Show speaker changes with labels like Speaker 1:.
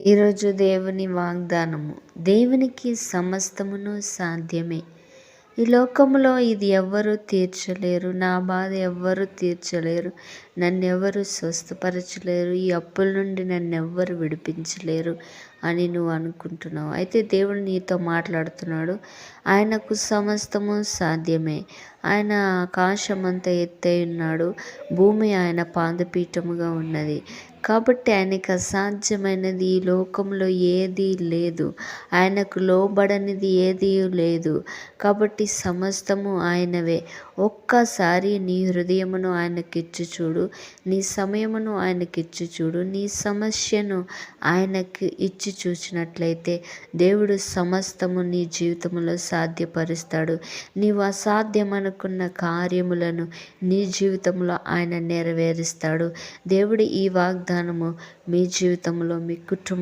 Speaker 1: ఈరోజు దేవుని వాగ్దానము. దేవునికి సమస్తమును సాధ్యమే. ఈ లోకంలో ఇది ఎవ్వరూ తీర్చలేరు. నా బాధ ఎవ్వరూ తీర్చలేరు. నన్నెవ్వరు స్వస్థపరచలేరు. ఈ అప్పుల నుండి నన్నెవ్వరు విడిపించలేరు అని నువ్వు అనుకుంటున్నావు. అయితే దేవుడు నీతో మాట్లాడుతున్నాడు. ఆయనకు సమస్తము సాధ్యమే. ఆయన ఆకాశమంతా ఎత్తై ఉన్నాడు. భూమి ఆయన పాదపీఠముగా ఉన్నది. కాబట్టి ఆయనకు అసాధ్యమైనది ఈ లోకంలో ఏదీ లేదు. ఆయనకు లోబడనిది ఏదీ లేదు. కాబట్టి సమస్తము ఆయనవే. ఒక్కసారి నీ హృదయమును ఆయనకిచ్చి చూడు. నీ సమయమును ఆయనకిచ్చి చూడు. నీ సమస్యను ఆయనకి ఇచ్చి చూసినట్లయితే దేవుడు సమస్తము నీ జీవితంలో సాధ్యపరుస్తాడు. నీవు అసాధ్యం అనుకున్న కార్యములను నీ జీవితంలో ఆయన నెరవేరుస్తాడు. దేవుడు ఈ వాగ్దానము మీ జీవితంలో, మీ కుటుంబం